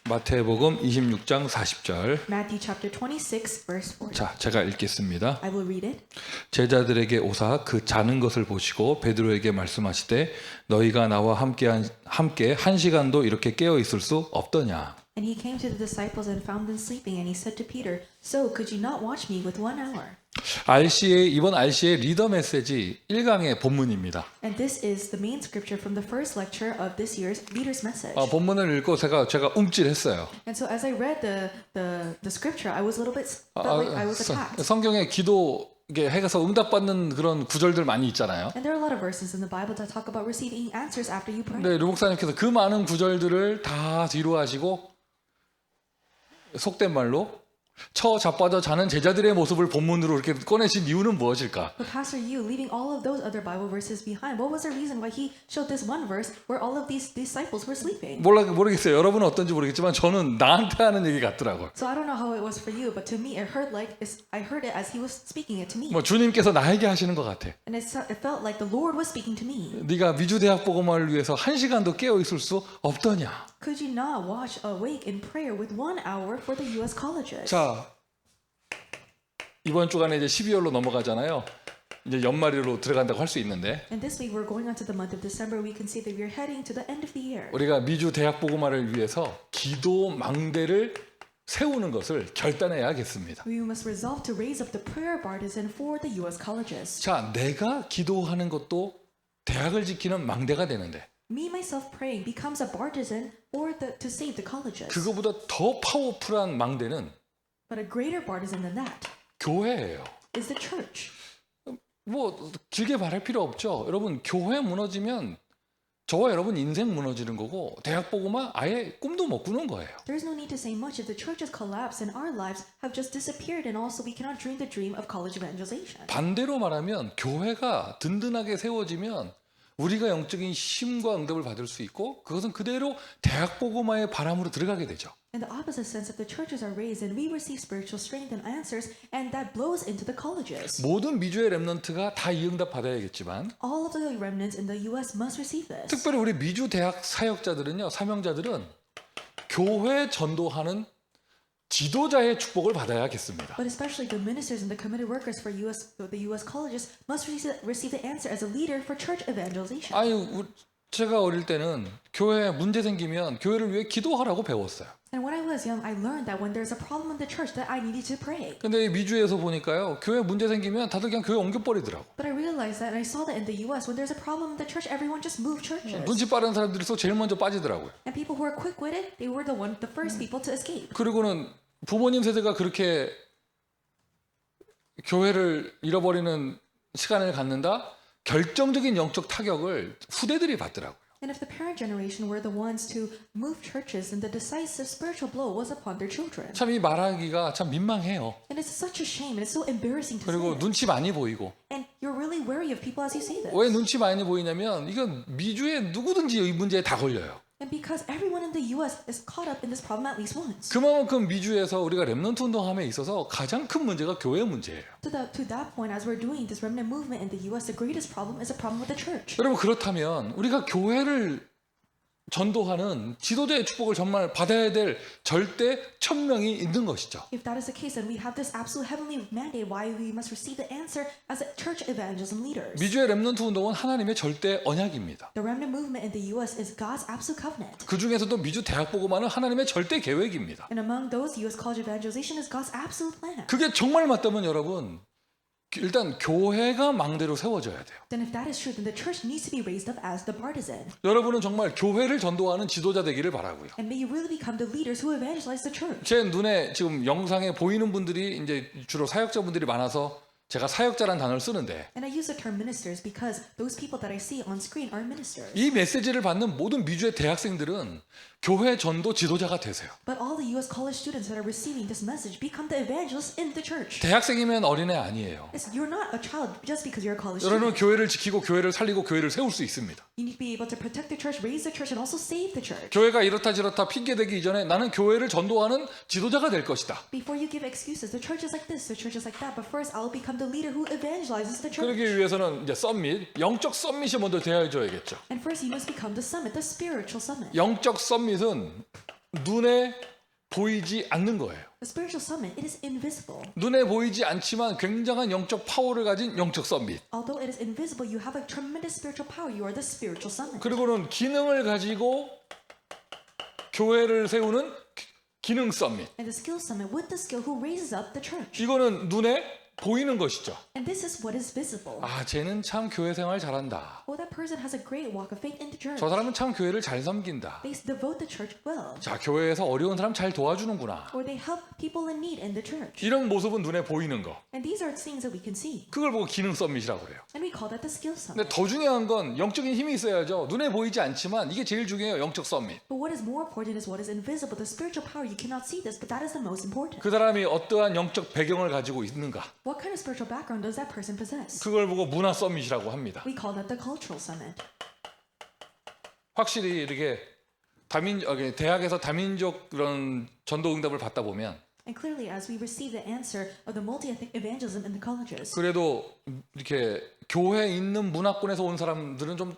마태복음 26장 40절. Matthew chapter 26, verse 40. 자, 제가 읽겠습니다. I will read it. 제자들에게 오사 그 자는 것을 보시고 베드로에게 말씀하시되 너희가 나와 함께 한 시간도 이렇게 깨어 있을 수 없더냐. And he came to the disciples and found them sleeping, and he said to Peter, So could you not watch me with 1 hour? 이번 RC의 리더 메시지 1강의 본문입니다. And this is the main scripture from the first lecture of this year's leader's message. 본문을 읽고 제가 움찔했어요. And so as I read the scripture, I was a little bit felt like I was attacked. 성경에 기도 이게 해서 응답받는 그런 구절들 많이 있잖아요. And there are a lot of verses in the Bible that talk about receiving answers after you pray. 근데 류 목사님께서 그 많은 구절들을 다 뒤로 하시고 속된 말로 자빠져 자는 제자들의 모습을 본문으로 이렇게 꺼내신 이유는 무엇일까? But Pastor Yu, leaving all of those other Bible verses behind, what was the reason why he showed this one verse where all of these disciples were sleeping? 모르겠어요. 여러분은 어떤지 모르겠지만 저는 나한테 하는 얘기 같더라고요. So I don't know how it was for you, but to me it heard I heard it as he was speaking it to me. 주님께서 나에게 하시는 것 같아. And it felt like the Lord was speaking to me. 네가 미주 대학 복음화를 위해서 1시간도 깨어 있을 수 없더냐? Could you not watch awake in prayer with 1 hour for the U.S. colleges? 자, 이번 주간에 이제 12월로 넘어가잖아요. 이제 연말으로 들어간다고 할 수 있는데 And this week we're going on to the month of December. We can see that we're heading to the end of the year. 우리가 미주 대학 복음화를 위해서 기도 망대를 세우는 것을 결단해야겠습니다. We must resolve to raise up the prayer partisan for the U.S. colleges. 자, 내가 기도하는 것도 대학을 지키는 망대가 되는데 Me myself praying becomes a partisan to save the colleges. 그거보다 더 파워풀한 망대는 But a greater partisan than that 교회예요. is the church. 길게 말할 필요 없죠. 여러분, 교회 무너지면 저와 여러분 인생 무너지는 거고 대학 복음화 아예 꿈도 못 꾸는 거예요. There's no need to say much if the churches collapse and our lives have just disappeared, and also we cannot dream the dream of college evangelization. 반대로 말하면 교회가 든든하게 세워지면 우리가 영적인 힘과 응답을 받을 수 있고 그것은 그대로 대학 복음화의 바람으로 들어가게 되죠. In the opposite sense, if the churches are raised and we receive spiritual strength and answers, and that blows into the colleges. 모든 미주의 렘넌트가 다 이 응답 받아야겠지만 All of the remnants in the U.S. must receive this. 특별히 우리 미주 대학 사역자들은요, 사명자들은 교회 전도하는 지도자의 축복을 받아야겠습니다. But especially the ministers and the committed workers for the U.S. colleges must receive the answer as a leader for church evangelization. 제가 어릴 때는 교회에 문제 생기면 교회를 위해 기도하라고 배웠어요. And when I was young, I learned that when there's a problem in the church, that I needed to pray. 근데 미주에서 보니까요, 교회 문제 생기면 다들 그냥 교회 옮겨버리더라고. But I realized that, and I saw that in the U.S., when there's a problem in the church, everyone just moved churches. 눈치 빠른 사람들이서 제일 먼저 빠지더라고요. And people who are quick-witted, they were the first people to escape. 그리고는 부모님 세대가 그렇게 교회를 잃어버리는 시간을 갖는다, 결정적인 영적 타격을 후대들이 받더라고요. And if the parent generation were the ones to move churches, then the decisive spiritual blow was upon their children. 참 이 말하기가 참 민망해요. And it's such a shame, and it's so embarrassing to 그리고 say. 눈치 많이 보이고. And you're really wary of people as you say this. 왜 눈치 많이 보이냐면 이건 미주에 누구든지 이 문제에 다 걸려요. And because everyone in the U.S. is caught up in this problem at least once. 그만큼 미주에서 우리가 렘넌트 운동함에 있어서 가장 큰 문제가 교회 문제예요. To that point, as we're doing this remnant movement in the U.S., the greatest problem is a problem with the church. 여러분, 그렇다면 우리가 교회를 전도하는 지도자의 축복을 정말 받아야 될 절대 천명이 있는 것이죠. If that is the case, then we have this absolute heavenly mandate why we must receive the answer as a church evangelism leaders. 미주의 렘넌트 운동은 하나님의 절대 언약입니다. The remnant movement in the U.S. is God's absolute covenant. 그 중에서도 미주 대학 복음화는 하나님의 절대 계획입니다. And among those, U.S. college evangelization is God's absolute plan. 그게 정말 맞다면 여러분, 일단 교회가 망대로 세워져야 돼요. Then if that is true, then the church needs to be raised up as the partisan. 여러분은 정말 교회를 전도하는 지도자 되기를 바라고요. And may you really become the leaders who evangelize the church. 제 눈에 지금 영상에 보이는 분들이 이제 주로 사역자분들이 많아서 제가 사역자라는 단어를 쓰는데 And I use the term ministers because those people that I see on screen are ministers. 이 메시지를 받는 모든 미주의 대학생들은 교회 전도 지도자가 되세요. But all the U.S. college students that are receiving this message become the evangelists in the church. 대학생이면 어린애 아니에요. You're not a child just because you're a college 여러분은 student. 교회를 지키고 교회를 살리고 교회를 세울 수 있습니다. You need to be able to protect the church, raise the church, and also save the church. 교회가 이렇다 저렇다 핑계대기 이전에 나는 교회를 전도하는 지도자가 될 것이다. Before you give excuses, the church is like this, the church is like that. But first, I'll become the leader who evangelizes the church. 그러기 위해서는 이제 썸밋, 영적 썸밋이 먼저 되어줘야겠죠. And first, you must become the summit, the spiritual summit. 영적 썸밋은 눈에 보이지 않는 거예요. The spiritual summit, it is invisible. 눈에 보이지 않지만 굉장한 영적 파워를 가진 영적 서밋. Although it is invisible, you have a tremendous spiritual power. You are the spiritual summit. 그리고는 기능을 가지고 교회를 세우는 기능 서밋. And the skill summit with the skill who raises up the church. 이거는 눈에 보이는 것이죠. And this is what is visible. 아, 쟤는 참 교회 생활 잘한다. Oh, that person has a great walk of faith in the church. 저 사람은 참 교회를 잘 섬긴다. They devote the church well. 자, 교회에서 어려운 사람 잘 도와주는구나. Or they help people in need in the church. 이런 모습은 눈에 보이는 거. And these are things that we can see. 그걸 보고 기능 서밋이라고 그래요. And we call that the skill 근데 summit. 더 중요한 건 영적인 힘이 있어야죠. 눈에 보이지 않지만 이게 제일 중요해요. 영적 서밋. But what is more important is what is invisible. The spiritual power, you cannot see this, but that is the most important. 그 사람이 어떠한 영적 배경을 가지고 있는가. What kind of spiritual background does that person possess? 그걸 보고 문화 서밋이라고 합니다. We call that the cultural summit. 확실히 이렇게 대학에서 다민족 그런 전도 응답을 받다 보면 And clearly, as we receive the answer of the multi-ethnic evangelism in the colleges, 그래도 이렇게 교회에 있는 문화권에서 온 사람들은 좀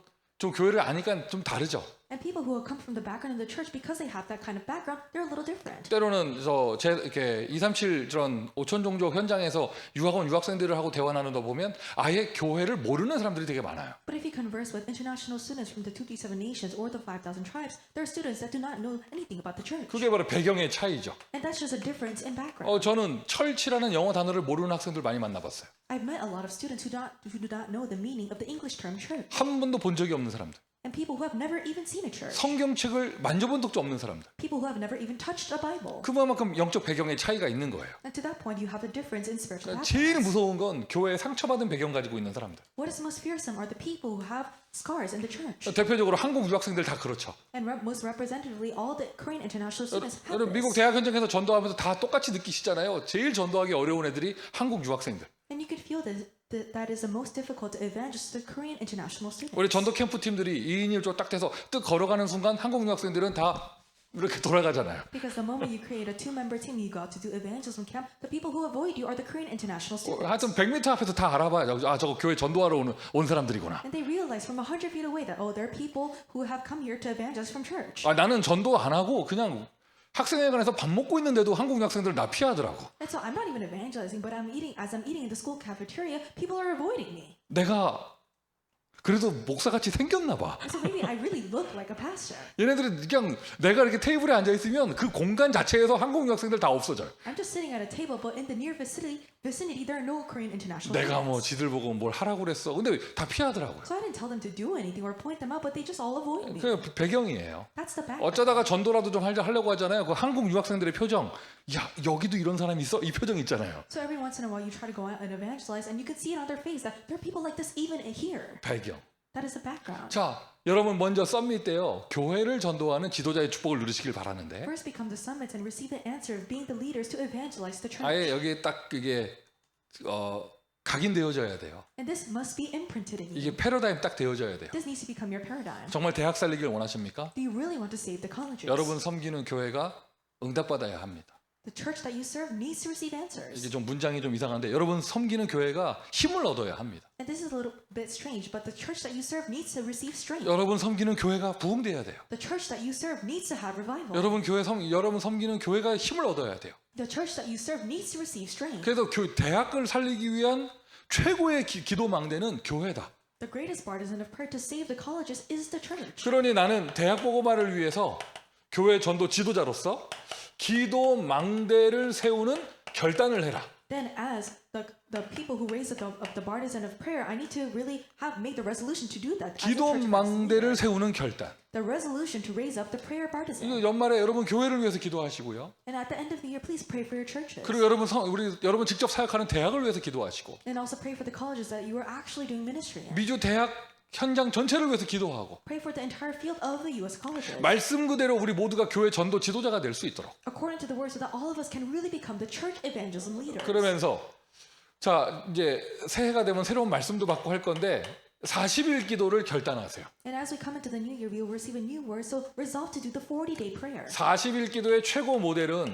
교회를 아니까 좀 다르죠. and people who have come from the background of the church, because they have that kind of background, they're a little different. 때로는 이렇게 237 저런 5천 종족 현장에서 유학생들을 하고 대화 나누다 보면 아예 교회를 모르는 사람들이 되게 많아요. But if you converse with international students from the 237 nations or the 5,000 tribes, there are students that do not know anything about the church. 그게 바로 배경의 차이죠. And that's just a difference in background. 저는 철치라는 영어 단어를 모르는 학생들 많이 만나봤어요. I've met a lot of students who do not know the meaning of the English term church. 한 번도 본 적이 없는 사람들. And people who have never even seen a church. 성경책을 만져본 적도 없는 사람들. People who have never even touched a Bible. 그만큼 영적 배경의 차이가 있는 거예요. And to that point, you have a difference in spiritual 제일 backgrounds. 무서운 건 교회에 상처받은 배경 가지고 있는 사람들. What is most fearsome are the people who have scars in the church. 대표적으로 한국 유학생들 다 그렇죠. And most representatively, all the Korean international students have 여러분 미국 this. 대학 현장에서 전도하면서 다 똑같이 느끼시잖아요. 제일 전도하기 어려운 애들이 한국 유학생들. And you could feel that is the most difficult to evangelize the Korean international students. 우리 전도 캠프 팀들이 2인 1조 딱 돼서 뜩 걸어가는 순간 한국 유학생들은 다 이렇게 돌아가잖아요. Because the moment you create a two-member team, you go out to do evangelism camp, the people who avoid you are the Korean international students. 하여튼 100m 앞에서 다 알아봐요. 아, 저거 교회 전도하러 온 사람들이구나. And they realize from 100 feet away that, oh, there are people who have come here to evangelize from church. 아, 나는 전도 안 하고 그냥 학생회관에서 밥 먹고 있는데도 한국 유학생들 나 피하더라고. And so I'm not even evangelizing, but as I'm eating in the school cafeteria, people are avoiding me. 내가 그래도 목사같이 생겼나 봐. And so maybe I really look like a pastor. 얘네들은 그냥 내가 이렇게 테이블에 앉아 있으면 그 공간 자체에서 한국 유학생들 다 없어져요. I'm just sitting at a table, but in the near vicinity, there are no Korean international 내가 뭐 students. 지들 보고 뭘 하라고 그랬어. 근데 다 피하더라고요. So I didn't tell them to do anything or point them out, but they just all avoid me. 그 배경이에요. That's the background. 어쩌다가 전도라도 좀 하려고 하잖아요. 그 한국 유학생들의 표정. 야, 여기도 이런 사람이 있어? 이 표정 있잖아요. So every once in a while, you try to go out and evangelize, and you can see it on their face that there are people like this even here. 배경. That is the background. 자, 여러분 먼저 썸밋 때요. 교회를 전도하는 지도자의 축복을 누리시길 바라는데 First become the summits and receive the answer of being the leaders to evangelize the church. 아예 여기에 딱 이게 각인되어져야 돼요. And this must be imprinted in you. 이게 패러다임 딱 되어져야 돼요. This needs to become your paradigm. 정말 대학 살리길 원하십니까? Do you really want to save the colleges? 여러분 섬기는 교회가 응답받아야 합니다. The church that you serve needs to receive answers. 이게 좀 문장이 좀 이상한데 여러분 섬기는 교회가 힘을 얻어야 합니다. And this is a little bit strange, but the church that you serve needs to receive strength. 여러분 섬기는 교회가 부흥돼야 돼요. The church that you serve needs to have revival. 여러분 섬기는 교회가 힘을 얻어야 돼요. The church that you serve needs to receive strength. 그래서 대학을 살리기 위한 최고의 기도 망대는 교회다. The greatest partisan of prayer to save the colleges is the church. 그러니 나는 대학 보고만을 위해서 교회 전도 지도자로서 기도 망대를 세우는 결단을 해라. Then, as the people who raise up the partisan of prayer, I need to really make the resolution to do that. as a 기도 church 망대를 leader. 세우는 결단. The resolution to raise up the prayer partisan. 이거 연말에 여러분 교회를 위해서 기도하시고요. And at the end of the year, please pray for your churches. 그리고 여러분 직접 사역하는 대학을 위해서 기도하시고 And also pray for the colleges that you are actually doing ministry in. 미주 대학 현장 전체를 위해서 기도하고 Pray for the entire field of the U.S. colleges. 말씀 그대로 우리 모두가 교회 전도 지도자가 될 수 있도록. According to the word, so that all of us can really become the church evangelism leaders. 그러면서 자 이제 새해가 되면 새로운 말씀도 받고 할 건데 40일 기도를 결단하세요. And as we come into the new year, we will receive a new word. So resolve to do the 40-day prayer. 40일 기도의 최고 모델은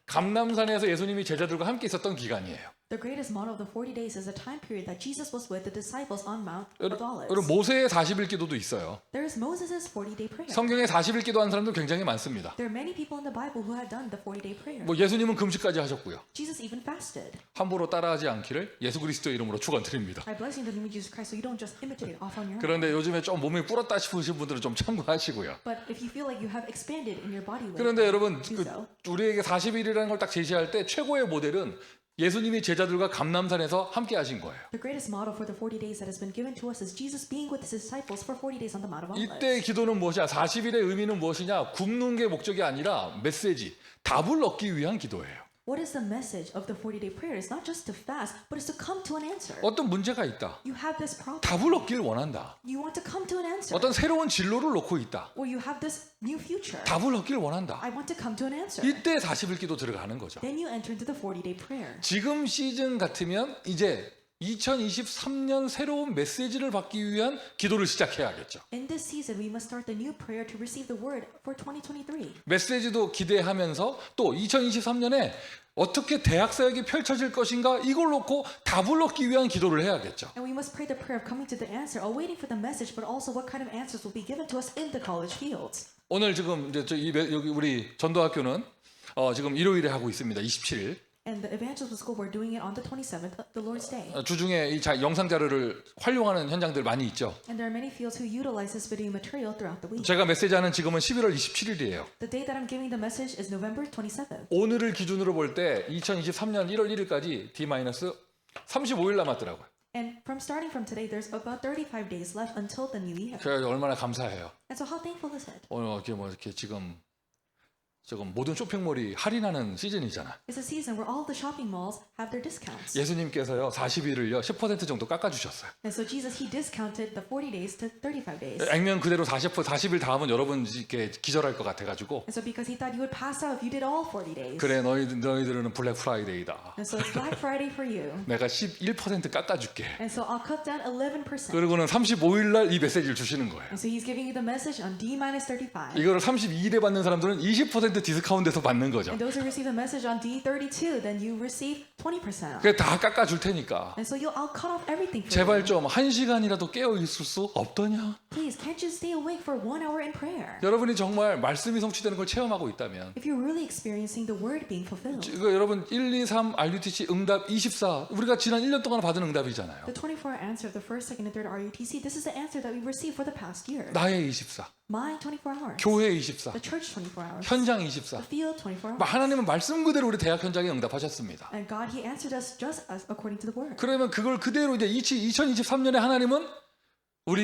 감람산에서 예수님이 제자들과 함께 있었던 기간이에요. The greatest model of the 40 days is the time period that Jesus was with the disciples on Mount of 여러분 Olives. 모세의 40일 기도도 있어요. There is Moses' 40-day prayer. 성경에 40일 기도한 사람들 굉장히 많습니다. There are many people in the Bible who have done the 40-day prayer. 뭐 예수님은 금식까지 하셨고요. Jesus even fasted. 함부로 따라하지 않기를 예수 그리스도의 이름으로 축원드립니다. I bless you in the name of Jesus Christ so you don't just imitate it off on your own. 그런데 요즘에 좀 몸이 불었다 싶으신 분들은 좀 참고하시고요. But if you feel like you have expanded in your body weight, 그런데 여러분 do so. 우리에게 40일이라는 걸 딱 제시할 때 최고의 모델은 예수님이 제자들과 감람산에서 함께 하신 거예요. The greatest model for the 40 days that has been given to us is Jesus being with his disciples for 40 days on the Mount of Olives. 이때의 기도는 무엇이냐? 40일의 의미는 무엇이냐? 굶는 게 목적이 아니라 메시지, 답을 얻기 위한 기도예요. What is the message of the 40-day prayer? It's not just to fast, but it's to come to an answer. 어떤 문제가 있다. You have this problem. 답을 얻기를 원한다. You want to come to an answer. 어떤 새로운 진로를 놓고 있다. Or you have this new future. 답을 얻기를 원한다. I want to come to an answer. 이때 40일 기도 들어가는 거죠. Then you enter into the 40-day prayer. 지금 시즌 같으면 이제 2023년 새로운 메시지를 받기 위한 기도를 시작해야겠죠. In this season, we must start the new prayer to receive the word for 2023. 메시지도 기대하면서 또 2023년에 어떻게 대학 사역이 펼쳐질 것인가 이걸 놓고 답을 얻기 위한 기도를 해야겠죠. And we must pray the prayer of coming to the answer, awaiting for the message, but also what kind of answers will be given to us in the college fields. 오늘 지금 이제 여기 우리 전도학교는 지금 일요일에 하고 있습니다. 27일. And the evangelism school, we're doing it on the 27th, the Lord's Day. 주중에 이 영상 자료를 활용하는 현장들 많이 있죠. And there are many fields who utilize this video material throughout the week. 제가 메시지하는 지금은 11월 27일이에요. The date that I'm giving the message is November 27th. 오늘을 기준으로 볼 때 2023년 1월 1일까지 D-35일 남았더라고요. And starting from today, there's about 35 days left until the new year. 제가 얼마나 감사해요. And so how thankful is it? 오늘 이렇게 지금 모든 쇼핑몰이 할인하는 시즌이잖아. It's a season where all the shopping malls have their discounts. 예수님께서요 40일을요 10% 정도 깎아주셨어요. And so Jesus, he discounted the 40 days to 35 days. 액면 그대로 40일 다음은 여러분 이렇게 기절할 것 같아가지고 And so because he thought you would pass out if you did all 40 days. 그래 너희들은 블랙 프라이데이다. And so it's Black Friday for you. 내가 11% 깎아줄게. And so I'll cut down 11%. 그리고는 35일 날 이 메시지를 주시는 거예요. And so he's giving you the message on D-35. 이거를 32일에 받는 사람들은 20% 디스카운트에서 받는 거죠. And those who receive the message on D-32, then you receive 20%. 그래 다 깎아줄 테니까 And so I'll cut off everything for 제발 you. 좀 1시간이라도 깨어 있을 수 없더냐? Please, can't you stay awake for 1 hour in prayer? 여러분이 정말 말씀이 성취되는 걸 체험하고 있다면 If you're really experiencing the word being fulfilled. 이거 여러분 1, 2, 3 RUTC 응답 24 우리가 지난 1년 동안 받은 응답이잖아요. The 24-hour answer of the first, second, and third RUTC, this is the answer that we received for the past year. 나의 24, My 24 hours. 교회 24, The church 24 hours. 현장 The 24. field 24 hours. 하나님은 말씀 그대로 우리 대학 현장에 응답하셨습니다. And God, he answered us just as according to the word. 그러면 그걸 그대로 이제 2023년에 하나님은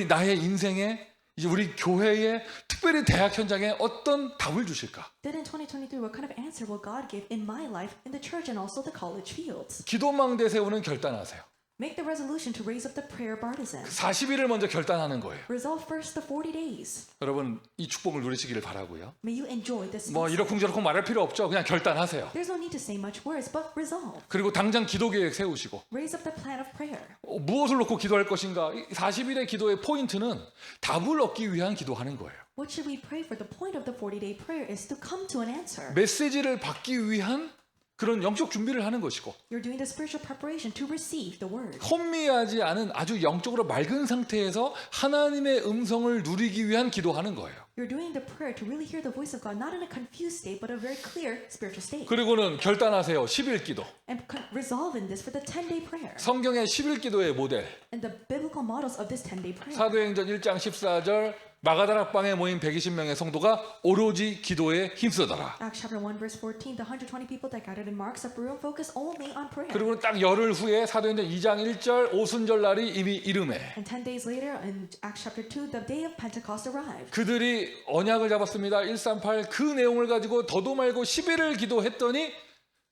나의 인생에 이제 우리 교회에 특별히 대학 현장에 어떤 답을 주실까? Then in 2023, what kind of answer will God give in my life, in the church, and also the college fields? 기도망대 세우는 결단하세요. Make the resolution to raise up the prayer partisans. 40일을 먼저 결단하는 거예요. Resolve first the 40 days. 여러분 이 축복을 누리시기를 바라고요. May you enjoy this. 뭐 이러쿵저러쿵 말할 필요 없죠. 그냥 결단하세요. There's no need to say much words, but resolve. 그리고 당장 기도 계획 세우시고 Raise up the plan of prayer. 무엇을 놓고 기도할 것인가? 40일의 기도의 포인트는 답을 얻기 위한 기도하는 거예요. What should we pray for? The point of the 40-day prayer is to come to an answer. 메시지를 받기 위한 그런 영적 준비를 하는 것이고 You're doing the spiritual preparation to receive the word. 혼미하지 않은 아주 영적으로 맑은 상태에서 하나님의 음성을 누리기 위한 기도하는 거예요. You're doing the prayer to really hear the voice of God, not in a confused state, but a very clear spiritual state. 그리고는 결단하세요. 10일 기도. And resolve in this for the 10-day prayer. 성경의 10일 기도의 모델. And the biblical models of this 10-day prayer. 사도행전 1장 14절 마가다락방에 모인 120명의 성도가 오로지 기도에 힘쓰더라. Acts chapter 1 verse 14, the 120 people that gathered in Mark's upper room focus only on prayer. 그리고 딱 열흘 후에 사도행전 2장 1절 오순절 날이 이미 이름에 And 10 days later, in Acts chapter 2, the day of Pentecost arrived. 그들이 언약을 잡았습니다. 138 그 내용을 가지고 더도 말고 10일을 기도했더니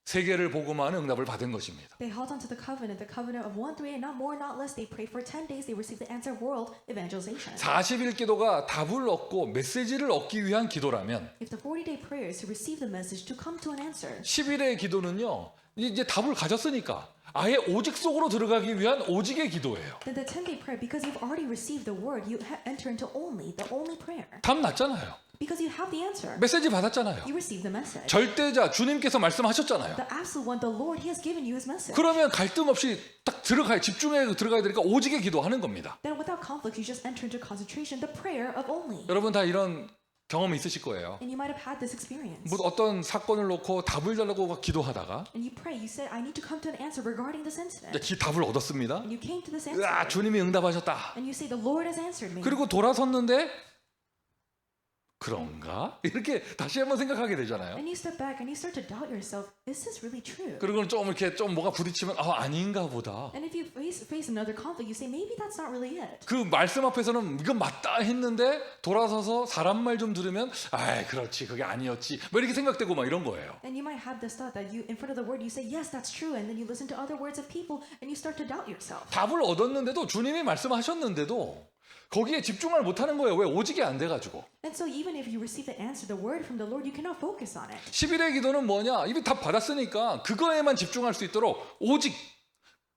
세계를 복음하는 응답을 받은 것입니다. They held on to the covenant of 1 through 8, not more, not less. They prayed for 10 days. They received the answer world evangelization. 40일 기도가 답을 얻고 메시지를 얻기 위한 기도라면 If the 40-day prayer is to receive the message, to come to an answer, 10일의 기도는요. 이제 답을 가졌으니까 아예 오직 속으로 들어가기 위한 오직의 기도예요. then the 10-day prayer, because you've already received the word, you enter into the only prayer. 답 났잖아요. Because you have the answer. 메시지 받았잖아요. You receive the message. 절대자 주님께서 말씀하셨잖아요. The absolute one, the Lord, He has given you His message. 그러면 갈등 없이 딱 집중해 들어가야 되니까 오직의 기도하는 겁니다. Then without conflict, you just enter into concentration, the prayer of only. 여러분 다 이런 경험이 있으실 거예요. And you might have had this experience. 뭐 어떤 사건을 놓고 답을 달라고 막 기도하다가 And you pray, you said, I need to come to an answer regarding this incident. 답을 얻었습니다. And you came to this answer. 으아, 주님이 응답하셨다. And you say, the Lord has answered me. 그리고 돌아섰는데 그런가? 이렇게 다시 한번 생각하게 되잖아요. And you step back and you start to doubt yourself. Is this really true? 그리고는 좀 이렇게 좀 뭐가 부딪히면 아닌가 보다. And if you face another conflict, you say, maybe that's not really it. 그 말씀 앞에서는 이건 맞다 했는데 돌아서서 사람 말 좀 들으면 그렇지 그게 아니었지 뭐 이렇게 생각되고 막 이런 거예요. And you might have this thought that you, in front of the word, you say, yes, that's true. And then you listen to other words of people and you start to doubt yourself. 답을 얻었는데도 주님이 말씀하셨는데도 거기에 집중을 못하는 거예요. 왜? 오직이 안 돼가지고. And so even if you receive the answer, the word from the Lord, you cannot focus on it. 11의 기도는 뭐냐? 이미 답 받았으니까 그거에만 집중할 수 있도록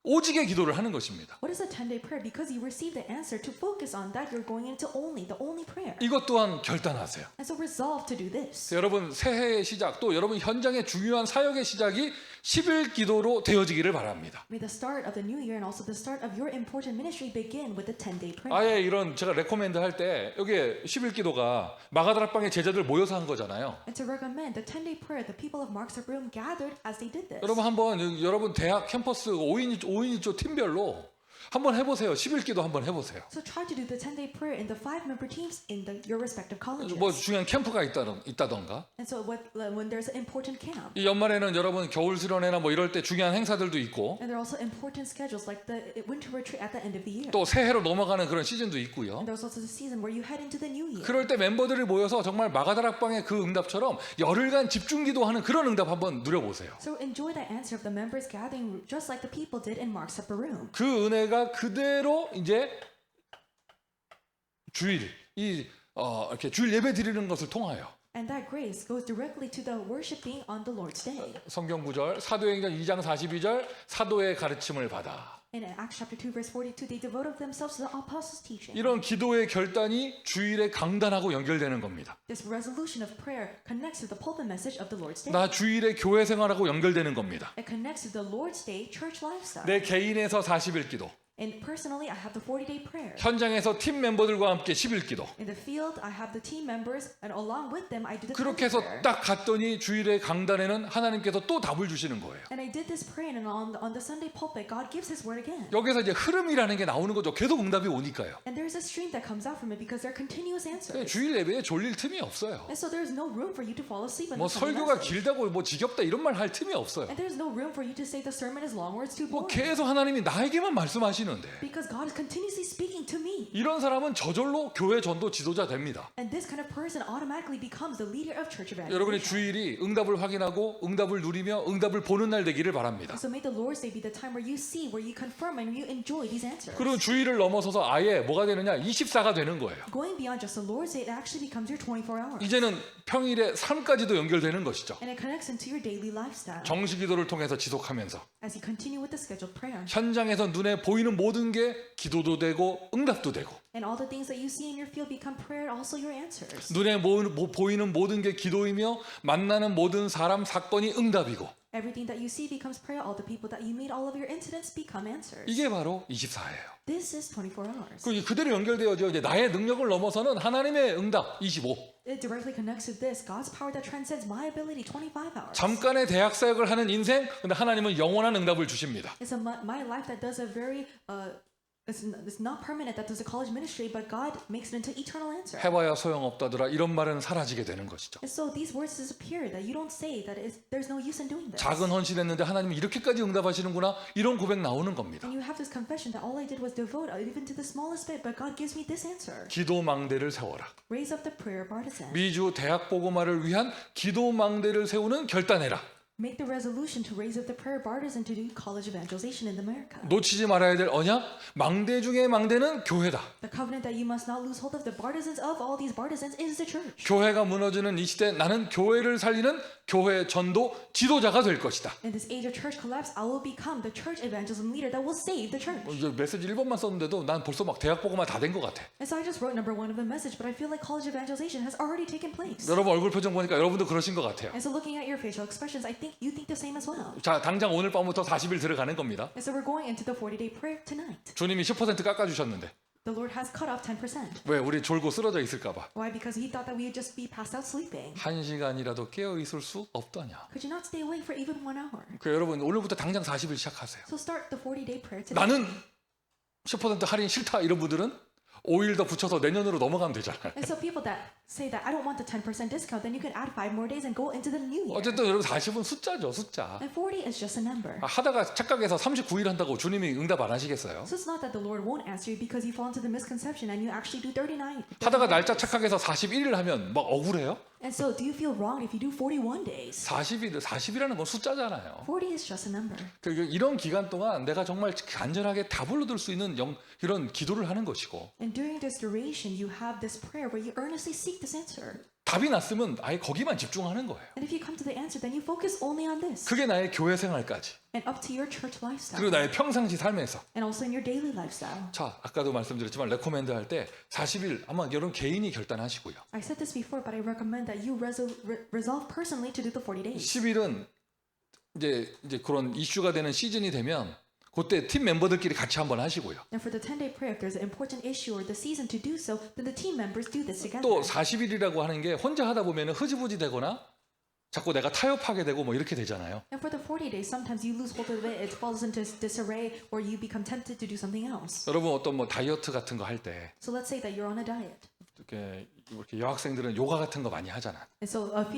오직의 기도를 하는 것입니다. What is a 10-day prayer? Because you receive the answer, to focus on that, you're going into the only prayer. 이것 또한 결단하세요. And so resolve to do this. 여러분 새해의 시작 또 여러분 현장의 중요한 사역의 시작이 10일 기도로 되어지기를 바랍니다. May the start of the new year and also the start of your important ministry begin with the 10-day prayer. 아예 이런 제가 레코멘드 할 때 여기에 10일 기도가 마가다락방의 제자들 모여서 한 거잖아요. And to recommend the 10-day prayer, the people of Mark's upper room gathered as they did this. 여러분 한번 여러분 대학 캠퍼스 5인조 팀별로 한번 해보세요. 10일 기도 한번 해보세요. So try to do the 10-day prayer in the 5-member teams in your respective colleges. 뭐 중요한 캠프가 있다던가. And so when there's an important camp. 이 연말에는 여러분 겨울 수련회나 뭐 이럴 때 중요한 행사들도 있고. And there are also important schedules like the winter retreat at the end of the year. 또 새해로 넘어가는 그런 시즌도 있고요. And there's also the season where you head into the new year. 그럴 때 멤버들이 모여서 정말 마가다락방의 그 응답처럼 열흘간 집중 기도하는 그런 응답 한번 누려보세요. So enjoy the answer of the members gathering just like the people did in Mark's upper room. 그 은혜가 그대로 이제 주일 이렇게 주일 예배 드리는 것을 통하여 And that grace goes directly to the worshiping on the Lord's day. 성경 구절 사도행전 2장 42절 사도의 가르침을 받아. In Acts chapter 2 verse 42, they devoted themselves to the apostles' teaching. 이런 기도의 결단이 주일의 강단하고 연결되는 겁니다. This resolution of prayer connects to the pulpit message of the Lord's day. 나 주일의 교회 생활하고 연결되는 겁니다. It connects to the Lord's day church lifestyle. 내 개인에서 40일 기도. And personally, I have the 40-day prayer. 현장에서 팀 멤버들과 함께 10일 기도. In the field, I have the team members, and along with them, I do the 그렇게 해서 prayer. 딱 갔더니 주일의 강단에는 하나님께서 또 답을 주시는 거예요. And I did this prayer, and on the Sunday pulpit, God gives His word again. 여기서 이제 흐름이라는 게 나오는 거죠. 계속 응답이 오니까요. And there's a stream that comes out from it because there are continuous answers. 주일 예배에 졸릴 틈이 없어요. And so there's no room for you to fall asleep on 뭐 the Sunday 설교가 message. 길다고 뭐 지겹다 이런 말 할 틈이 없어요. And there's no room for you to say the sermon is long or it's too 뭐 boring. 계속 하나님이 나에게만 말씀하시는데 Because God is continuously speaking to me. 이런 사람은 저절로 교회 전도 지도자 됩니다. And this kind of person automatically becomes the leader of church 여러분의 evangelization. 주일이 응답을 확인하고 응답을 누리며 응답을 보는 날 되기를 바랍니다. So may the Lord's day be the time where you see, where you confirm, and you enjoy these answers. 그리고 주일을 넘어서서 아예 뭐가 되느냐 24가 되는 거예요. Going beyond just the Lord's day, it actually becomes your 24 hours. 이제는 평일의 삶까지도 연결되는 것이죠. And it connects into your daily lifestyle. 정시 기도를 통해서 지속하면서 As you continue with the scheduled prayer. 현장에서 눈에 보이는 모든 게 기도도 되고 응답도 되고 And all the things that you see in your field become prayer, also your answers. 눈에 보이는 모든 게 기도이며 만나는 모든 사람 사건이 응답이고 Everything that you see becomes prayer. All the people that you meet, all of your incidents become answers. 이게 바로 24예요. This is 24 hours. 그대로 연결되어져 이제 나의 능력을 넘어서는 하나님의 응답 25. It directly connects to this, God's power that transcends my ability, 25 hours. 잠깐의 대학 사역을 하는 인생, 근데 하나님은 영원한 응답을 주십니다. It's my life that does a very it's not permanent that does a college ministry, but God makes it into eternal answer. 해봐야 소용없다더라 이런 말은 사라지게 되는 것이죠. And so these words disappear. That you don't say that there's no use in doing this. 작은 헌신했는데 하나님은 이렇게까지 응답하시는구나 이런 고백 나오는 겁니다. And you have this confession that all I did was devote even to the smallest bit, but God gives me this answer. 기도망대를 세워라. Raise up the prayer partisan. 미주 대학 보고마를 위한 기도망대를 세우는 결단해라. Make the resolution to raise up the prayer barters and to do college evangelization in America. 놓치지 말아야 될 언약, 망대 중에 망대는 교회다. The covenant that you must not lose hold of, the partisans of all these partisans, is the church. 교회가 무너지는 이 시대 나는 교회를 살리는 교회 전도 지도자가 될 것이다. In this age of church collapse, I will become the church evangelism leader that will save the church. 이제 메시지 1번만 썼는데도 난 벌써 막 대학 보고만 다 된 것 같아. And so I just wrote number 1 of the message, but I feel like college evangelization has already taken place. 여러분 얼굴 표정 보니까 여러분도 그러신 것 같아요. And so looking at your facial expressions, I think you think the same as well. 자, 당장 오늘 밤부터 40일 들어가는 겁니다. And so we're going into the 40-day prayer tonight. 주님이 10% 깎아주셨는데 The Lord has cut off 10%. 왜 우리 졸고 쓰러져 있을까 봐. Why? Because he thought that we would just be passed out sleeping. 한 시간이라도 깨어 있을 수 없더냐. Could you not stay awake for even 1 hour? 그 여러분 오늘부터 당장 40일 시작하세요. So start the 40-day prayer today. 나는 10% 할인 싫다 이런 분들은 5일 더 붙여서 내년으로 넘어가면 되잖아요. And so people that say that I don't want the 10% discount, then you can add 5 more days and go into the new year. 어쨌든 여러분 40은 숫자죠, 숫자. And 40 is just a number. 하다가 착각해서 39일 한다고 주님이 응답 안 하시겠어요? So it's not that the Lord won't answer you because you fall into the misconception and you actually do 39. 하다가 날짜 착각해서 41일 하면 막 억울해요? And so do you feel wrong if you do 41 days? 40이라는 건 숫자잖아요. 40 is just a number. 이런 기간 동안 내가 정말 간절하게 다 불러들 수 있는 이런 기도를 하는 것이고 And during this duration, you have this prayer where you earnestly seek this answer. 답이 났으면 아예 거기만 집중하는 거예요. And if you come to the answer, then you focus only on this. 그게 나의 교회 생활까지 And up to your church lifestyle. 그리고 나의 평상시 삶에서 And also in your daily lifestyle. 자, 아까도 말씀드렸지만 레코멘드 할 때 40일 아마 여러분 개인이 결단하시고요. I said this before, but I recommend that you resolve personally to do the 40 days. 10일은 이제 그런 이슈가 되는 시즌이 되면 그때 팀 멤버들끼리 같이 한번 하시고요. And for the 10-day prayer, if there's an important issue or the season to do so, then the team members do this together. 또 40일이라고 하는 게 혼자 하다 보면 흐지부지 되거나 자꾸 내가 타협하게 되고 뭐 이렇게 되잖아요. And for the 40 days, sometimes you lose hold of it, it falls into disarray, or you become tempted to do something else. 여러분 어떤 뭐 다이어트 같은 거 할 때 So let's say that you're on a diet. 이렇게 여학생들은 요가 같은 거 많이 하잖아. And so our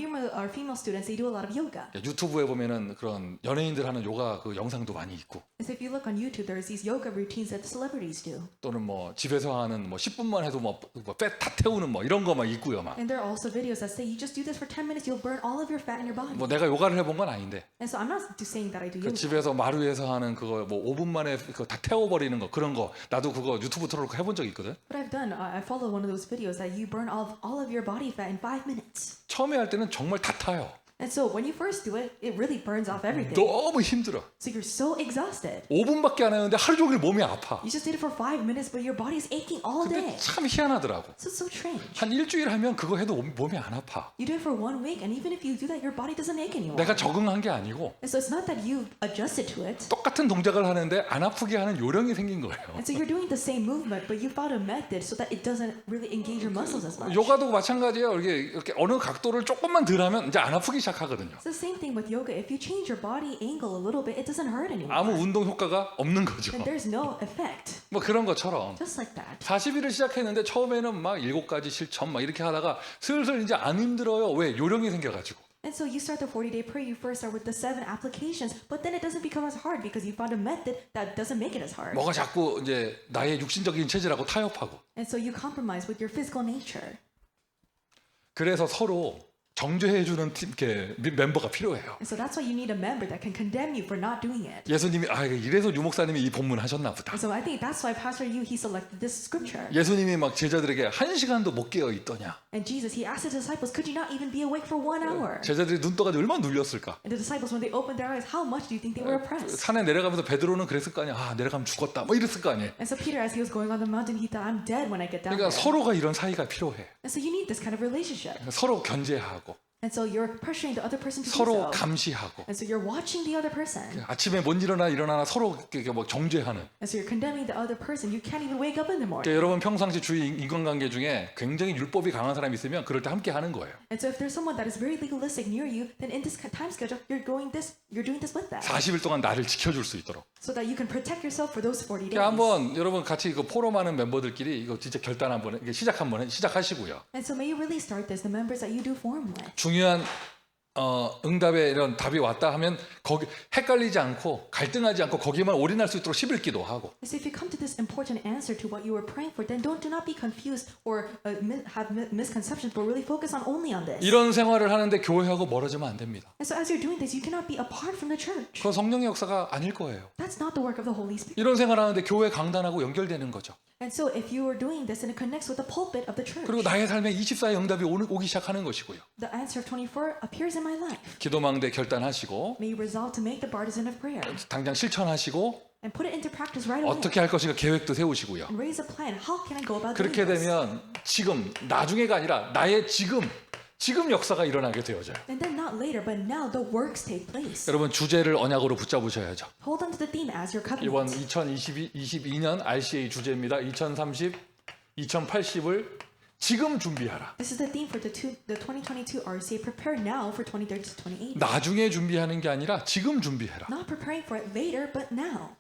female students, they do a lot of yoga. 유튜브에 보면은 그런 연예인들 하는 요가 그 영상도 많이 있고 And so if you look on YouTube, there's these yoga routines that the celebrities do. 또는 뭐 집에서 하는 뭐 10분만 해도 뭐 팻 다 태우는 뭐 이런 거 막 있고요, 막. And there are also videos that say you just do this for 10 minutes, you'll burn all of your fat in your body. 뭐 내가 요가를 해본 건 아닌데 And so I'm not saying that I do 그 yoga. 집에서 마루에서 하는 그거 뭐 5분 만에 그거 다 태워버리는 거 그런 거 나도 그거 유튜브 틀어놓고 해본 적 있거든. What I've done, I followed one of those videos that you burn all of your body fat in 5 minutes. 처음에 할 때는 정말 다 타요. And so when you first do it, it really burns off everything. 너무 힘들어. So you're so exhausted. 5분밖에 안 했는데 하루 종일 몸이 아파. You just did it for 5 minutes, but your body is aching all 근데 day. 참 희한하더라고. So it's so strange. 한 일주일 하면 그거 해도 몸이 안 아파. You do it for 1 week, and even if you do that, your body doesn't ache anymore. 내가 적응한 게 아니고 And so it's not that you've adjusted to it. 똑같은 동작을 하는데 안 아프게 하는 요령이 생긴 거예요. And so you're doing the same movement, but you found a method so that it doesn't really engage your muscles as much. 요가도 마찬가지예요. 이렇게 어느 각도를 조금만 덜 하면 이제 안 아프기 시작하거든요. It's the same thing with yoga. If you change your body angle a little bit, it doesn't hurt anymore. 아무 운동 효과가 없는 거죠. And there's no effect. 뭐 그런 것처럼 Just like that. 40일을 시작했는데 처음에는 막 7가지 실천 막 이렇게 하다가 슬슬 이제 안 힘들어요. 왜? 요령이 생겨가지고. And so you start the 40-day prayer, you first start with the 7 applications, but then it doesn't become as hard because you found a method that doesn't make it as hard. 뭐가 자꾸 이제 나의 육신적인 체질하고 타협하고. And so you compromise with your physical nature. 그래서 서로 정죄해주는 멤버가 필요해요. And so that's why you need a member that can condemn you for not doing it. 예수님이 이래서 유 목사님이 이 본문 하셨나 보다. And so I think that's why Pastor Yu, he selected this scripture. 예수님이 막 제자들에게 1시간도 못 깨어 있더냐. And Jesus, he asked his disciples, could you not even be awake for 1 hour? 제자들이 눈 떠가지고 얼마나 눌렸을까. And the disciples, when they opened their eyes, how much do you think they were oppressed? 산에 내려가면서 베드로는 그랬을 거 아니야. 내려가면 죽었다. 뭐 이랬을 거 아니에요. And so Peter, as he was going on the mountain, he thought, I'm dead when I get down 그러니까 there. 서로가 이런 사이가 필요해. And so you need this kind of relationship. 서로 견제하고 And so you're pressuring the other person to do 서로 so. 감시하고 And so you're watching the other person. 아침에 못 일어나 서로 이렇게 뭐 정죄하는. And so you're condemning the other person. You can't even wake up in the morning. 그러니까 여러분 평상시 주위 인간관계 중에 굉장히 율법이 강한 사람이 있으면 그럴 때 함께 하는 거예요. And so if there's someone that is very legalistic near you, then in this time schedule, you're doing this with that. 40일 동안 나를 지켜줄 수 있도록. So that you can protect yourself for those 40 days. 그러니까 한번 여러분 같이 그 포럼하는 멤버들끼리 이거 진짜 결단 한번 시작하시고요. And so may you really start this, the members that you do form with. 중요한 응답에 이런 답이 왔다 하면 거기 헷갈리지 않고 갈등하지 않고 거기만 올인할 수 있도록 11기도 하고 So if you come to this important answer to what you were praying for, then do not be confused or have misconceptions, but really focus on only on this. 이런 생활을 하는데 교회하고 멀어지면 안 됩니다. And so as you're doing this, you cannot be apart from the church. 그건 성령의 역사가 아닐 거예요. That's not the work of the Holy Spirit. 이런 생활하는데 교회 강단하고 연결되는 거죠. And so if you are doing this, and it connects with the pulpit of the church, 그리고 나의 삶에 24의 응답이 오기 시작하는 것이고요. the answer of 24 appears in my life. 기도망대 결단하시고 May you resolve to make the partisan of prayer 당장 실천하시고 and put it into practice right away. 어떻게 할 것인가 계획도 세우시고요. And raise a plan. How can I go about doing 그렇게 this? 되면 지금 나중에가 아니라 나의 지금 역사가 일어나게 되어져요. And then not later, but now the works take place. 여러분 주제를 언약으로 붙잡으셔야죠. Hold on to the theme as your 이번 covenant. 2022년 RCA 주제입니다. 2030, 2080을 지금 준비하라. This is the theme for the 2022 RCA. Prepare now for 2030 to 2080. 나중에 준비하는 게 아니라 지금 준비해라. Not preparing for it later, but now.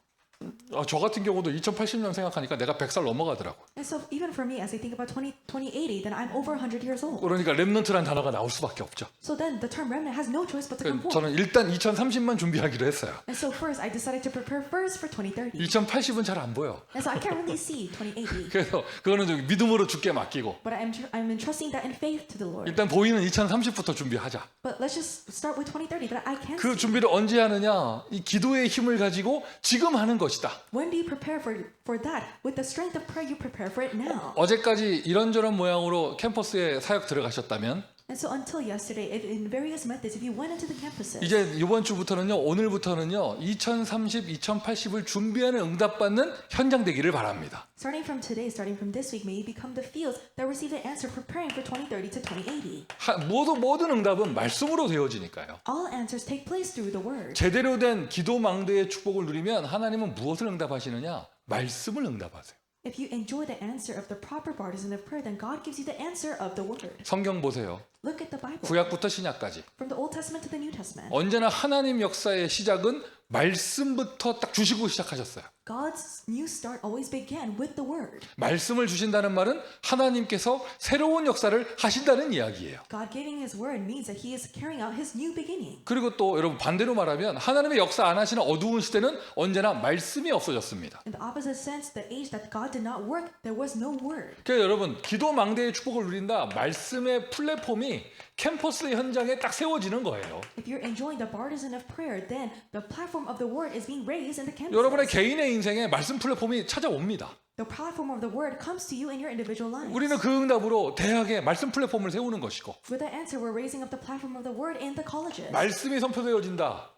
저 같은 경우도 2080년 생각하니까 내가 100살 넘어가더라고. And so even for me, as I think about 2080, then I'm over 100 years old. 그러니까 렘넌트란 단어가 나올 수밖에 없죠. So then the term remnant has no choice but to come forth. 저는 일단 2030만 준비하기로 했어요. And so first, I decided to prepare first for 2030. 2080은 잘 안 보여. And so I can't really see 2080. 그래서 그거는 좀 믿음으로 주께 맡기고 But I'm entrusting that in faith to the Lord. 일단 보이는 2030부터 준비하자. But let's just start with 2030 that I can 그 see. 준비를 언제 하느냐? 이 기도의 힘을 가지고 지금 하는 것이다. When do you prepare for that? With the strength of prayer, you prepare for it now. 어제까지 이런저런 모양으로 캠퍼스에 사역 들어가셨다면 And so until yesterday, in various methods, if you went into the campuses, 이제 이번 주부터는요, 오늘부터는요, 2030, 2080을 준비하는 응답받는 현장 되기를 바랍니다. starting from today, starting from this week, may you become the fields that receive the answer preparing for 2030 to 2080. 모든 응답은 말씀으로 되어지니까요. All answers take place through the word. 제대로 된 기도 망대의 축복을 누리면 하나님은 무엇을 응답하시느냐? 말씀을 응답하세요. If you enjoy the answer of the proper partisan of prayer, then God gives you the answer of the word. 성경 보세요. Look at the Bible. 구약부터 신약까지. From the Old Testament to the New Testament. 언제나 하나님 역사의 시작은 말씀부터 딱 주시고 시작하셨어요. God's new start always began with the word. 말씀을 주신다는 말은 하나님께서 새로운 역사를 하신다는 이야기예요. God giving his word means that he is carrying out his new beginning. 그리고 또 여러분 반대로 말하면 하나님의 역사 안 하시는 어두운 시대는 언제나 말씀이 없어졌습니다. In the opposite sense, the age that God did not work, there was no word. 그러니까 여러분 기도 망대의 축복을 누린다. 말씀의 플랫폼이 캠퍼스 현장에 딱 세워지는 거예요. If you're enjoying the partisan of prayer, then the platform of the word is being raised in the campus. 여러분의 개인의 인생에 말씀 플랫폼이 찾아옵니다. The platform of the word comes to you in your individual lives. 우리는 그 응답으로 대학에 말씀 플랫폼을 세우는 것이고 With the answer, we're raising up the platform of the word in the colleges. 말씀이 선포되어진다.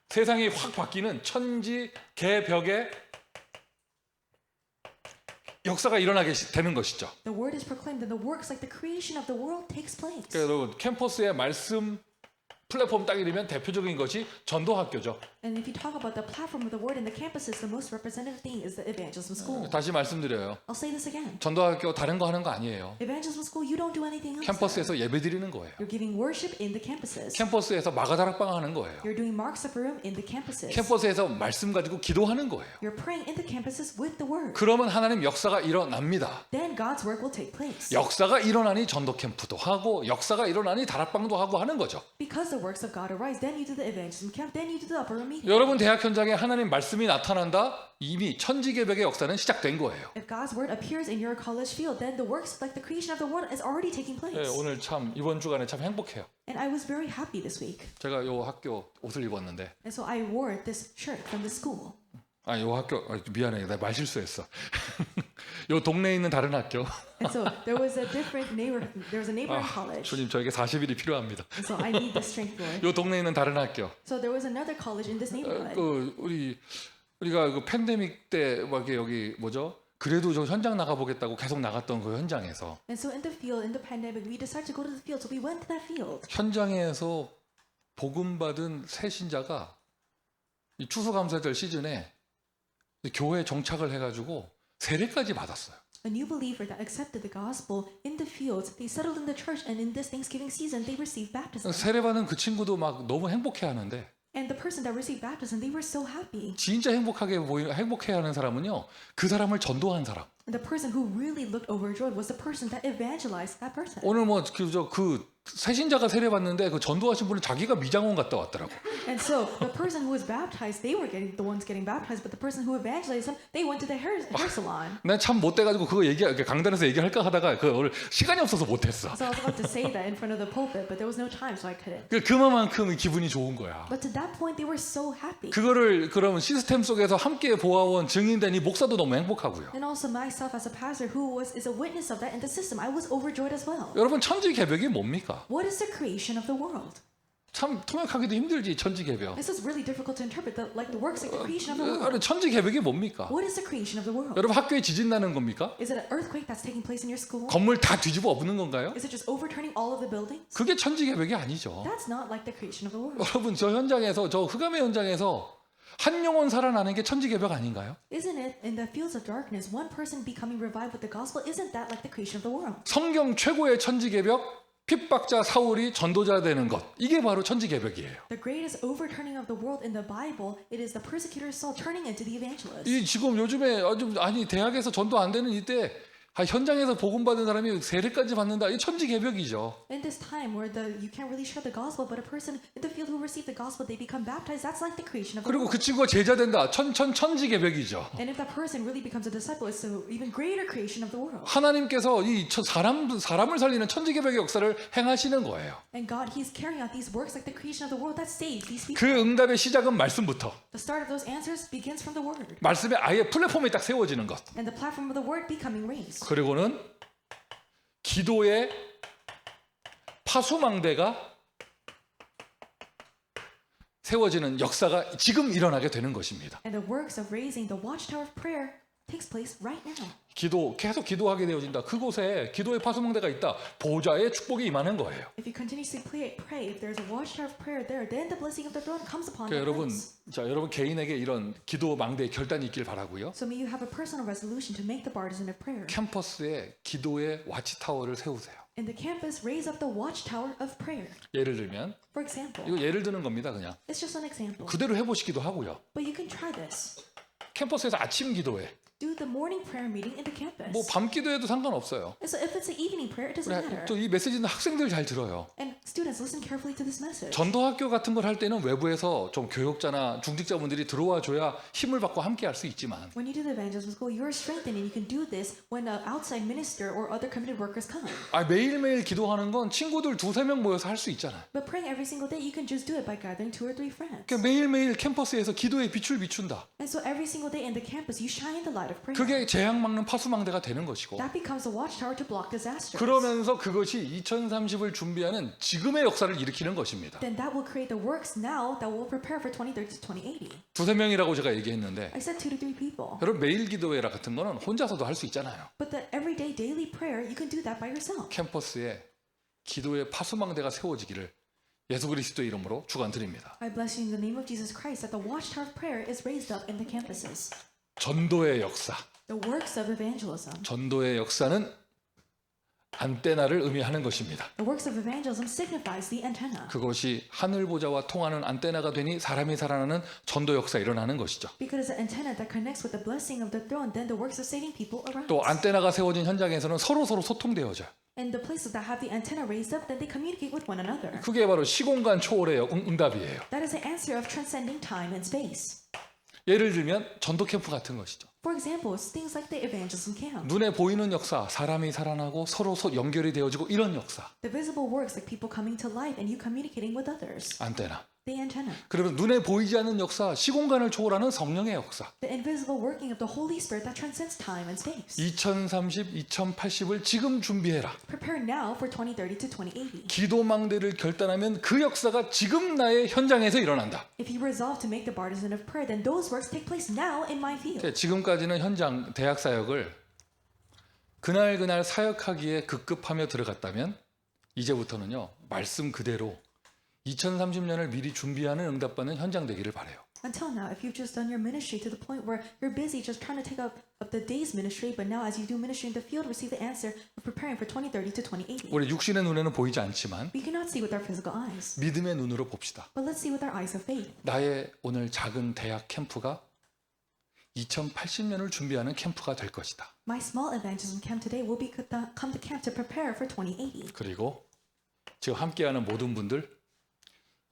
세상이 확 바뀌는 천지 개벽의 역사가 일어나게 되는 것이죠. The word is proclaimed, and the works like the creation of the world takes place. 그러니까 여러분 캠퍼스의 말씀 플랫폼 딱 이르면 대표적인 것이 전도학교죠. And if you talk about the platform of the word in the campuses, the most representative thing is the evangelism school. 다시 말씀드려요. I'll say this again. 전도학교 다른 거 하는 거 아니에요. Evangelism school, you don't do anything else. 캠퍼스에서 예배 드리는 거예요. You're giving worship in the campuses. 캠퍼스에서 마가다락방 하는 거예요. You're doing Mark's Upper Room in the campuses. 캠퍼스에서 말씀 가지고 기도하는 거예요. You're praying in the campuses with the word. 그러면 하나님 역사가 일어납니다. Then God's work will take place. 역사가 일어나니 전도 캠프도 하고 역사가 일어나니 다락방도 하고 하는 거죠. Because the works of God arise, then you do the evangelism camp, then you do the upper room meeting. 여러분 대학 현장에 하나님 말씀이 나타난다. 이미 천지개벽의 역사는 시작된 거예요. If God's word appears in your college field, then the works like the creation of the world is already taking place. 네, 오늘 참 이번 주간에 참 행복해요. And I was very happy this week. 제가 요 학교 옷을 입었는데 And so I wore this shirt from the school. 요 학교 미안해 나 말 실수했어. 요 동네에 있는 다른 학교. And so there was a neighboring college. 주님 저에게 40일이 필요합니다. And so I need the strength, Lord. 요 동네에 있는 다른 학교. So there was another college in this neighborhood. 우리가 그 팬데믹 때 막 여기 뭐죠? 그래도 저 현장 나가 보겠다고 계속 나갔던 그 현장에서 And so in the field, in the pandemic, we decided to go to the field. So we went to that field. 현장에서 복음 받은 새 신자가 이 추수감사절 시즌에 교회에 정착을 해가지고 세례까지 받았어요. A new believer that accepted the gospel in the fields, they settled in the church, and in this Thanksgiving season, they received baptism. 세례 받은 그 친구도 막 너무 행복해하는데 And the person that received baptism, they were so happy. 진짜 행복해하는 사람은요 그 사람을 전도한 사람. And the person who really looked overjoyed was the person that evangelized that person. 오늘 뭐 그 세신자가 세례받는데 그 전도하신 분은 자기가 미장원 갔다 왔더라고. And so the person who was baptized, they were getting the ones getting baptized, but the person who evangelized them, they went to the hair salon. 내가 참 못돼가지고 그거 강단에서 얘기할까 하다가 그 오늘 시간이 없어서 못했어. So I was about to say that in front of the pulpit, but there was no time, so I couldn't. 그만큼 기분이 좋은 거야. But to that point, they were so happy. 그거를 그러면 시스템 속에서 함께 보아온 증인된 이 목사도 너무 행복하고요. And also myself as a pastor who is a witness of that in the system, I was overjoyed as well. 여러분 천지개벽이 뭡니까? What is the creation of the world? 참 통역하기도 힘들지 천지개벽. This is really difficult to interpret, the works like the creation of the world. 아니 천지개벽이 뭡니까? What is the creation of the world? 여러분 학교에 지진 나는 겁니까? Is it an earthquake that's taking place in your school? 건물 다 뒤집어 엎는 건가요? Is it just overturning all of the buildings? 그게 천지개벽이 아니죠. That's not like the creation of the world. 여러분 저 현장에서 저 흑암의 현장에서 한 영혼 살아나는 게 천지개벽 아닌가요? Isn't it in the fields of darkness, one person becoming revived with the gospel? Isn't that like the creation of the world? 성경 최고의 천지개벽 핍박자 사울이 전도자 되는 것 이게 바로 천지개벽이에요. The greatest overturning of the world in the Bible, it is the persecutor Saul turning into the evangelist. 이 지금 요즘에 대학에서 전도 안 되는 이때 현장에서 복음 받은 사람이 세례까지 받는다. 이 천지개벽이죠. In this time where you can't really share the gospel, but a person in the field who received the gospel, they become baptized. That's like the creation of the 그리고 world. 그 친구가 제자 된다. 천지개벽이죠. And if that person really becomes a disciple, it's an even greater creation of the world. 하나님께서 이 사람을 살리는 천지개벽의 역사를 행하시는 거예요. And God, He's carrying out these works like the creation of the world that saves these people. 그 응답의 시작은 말씀부터. The start of those answers begins from the Word. 말씀에 아예 플랫폼이 딱 세워지는 것. And the platform of the Word becoming raised. 그리고는 기도의 파수망대가 세워지는 역사가 지금 일어나게 되는 것입니다. And the works of raising the watchtower of prayer takes place right now. 계속 기도하게 되어진다. 그곳에 기도의 파수망대가 있다. 보좌의 축복이 임하는 거예요. If you continuously pray, if there's a watchtower of prayer there, then the blessing of the throne comes upon 그러니까 that 여러분, place. 여러분 개인에게 이런 기도 망대의 결단이 있길 바라고요. So may you have a personal resolution to make the partisan of prayer. 캠퍼스에 기도의 와치타워를 세우세요. In the campus, raise up the watchtower of prayer. 예를 들면 For example, 이거 예를 드는 겁니다. 그냥 it's just an example. 그대로 해보시기도 하고요. But you can try this. 캠퍼스에서 아침 기도회, Do the morning prayer meeting in the campus. 뭐 밤 기도회도 상관없어요. And so if it's an evening prayer, it doesn't matter. 또 이 메시지는 학생들 잘 들어요. And students, listen carefully to this message. 전도학교 같은 걸 할 때는 외부에서 좀 교육자나 중직자분들이 들어와 줘야 힘을 받고 함께 할 수 있지만 When you do the evangelism school, you are strengthened and you can do this when an outside minister or other committed workers come. 매일매일 기도하는 건 친구들 2-3명 모여서 할 수 있잖아요. But praying every single day, you can just do it by gathering 2 or 3 friends. 그러니까 매일매일 캠퍼스에서 기도의 빛을 비춘다. And so every single day in the campus, you shine the light of prayer. 그게 재앙 막는 파수망대가 되는 것이고 That becomes a watchtower to block disasters. 그러면서 그것이 2030을 준비하는 지금의 역사를 일으키는 것입니다. Then that will create the works now that will prepare for 2030 to 2080. 2-3명이라고 제가 얘기했는데 I said 2 to 3 people. 여러분 매일 기도회라 같은 거는 혼자서도 할 수 있잖아요. But the everyday daily prayer, you can do that by yourself. 캠퍼스에 기도의 파수망대가 세워지기를 예수 그리스도의 이름으로 축원드립니다. I bless you in the name of Jesus Christ that the watchtower of prayer is raised up in the campuses. 전도의 역사. The works of evangelism. 전도의 역사는 안테나를 의미하는 것입니다. The works of evangelism signifies the antenna. 그것이 하늘 보좌와 통하는 안테나가 되니 사람이 살아나는 전도 역사 일어나는 것이죠. Because the antenna that connects with the blessing of the throne, then the works of saving people around. 또 안테나가 세워진 현장에서는 서로 소통되어져요. And the places that have the antenna raised up, then they communicate with one another. 그게 바로 시공간 초월의 응답이에요. That is the answer of transcending time and space. 예를 들면 전도 캠프 같은 것이죠. For example, it's things like the evangelism camp. 눈에 보이는 역사, 사람이 살아나고 서로 연결이 되어지고 이런 역사. The visible works like people coming to life and you communicating with others. 안테나. The antenna. 그러면 눈에 보이지 않는 역사, 시공간을 초월하는 성령의 역사. The invisible working of the Holy Spirit that transcends time and space. 2030, 2080을 지금 준비해라. Prepare now for 2030 to 2080. 기도망대를 결단하면 그 역사가 지금 나의 현장에서 일어난다. If you resolve to make the partisan of prayer, then those works take place now in my field. 지금까지는 현장 대학 사역을 그날 사역하기에 급급하며 들어갔다면 이제부터는요 말씀 그대로 2030년을 미리 준비하는 응답받는 현장 되기를 바라요. Until now, if you've just done your ministry to the point where you're busy just trying to take up the day's ministry, but now as you do ministry in the field, receive the answer of preparing for 2030 to 2080. 우리 육신의 눈에는 보이지 않지만 We cannot see with our physical eyes, 믿음의 눈으로 봅시다. but let's see with our eyes of faith. 나의 오늘 작은 대학 캠프가 2080년을 준비하는 캠프가 될 것이다. My small evangelism camp today will come to camp to prepare for 2080. 그리고 지금 함께하는 모든 분들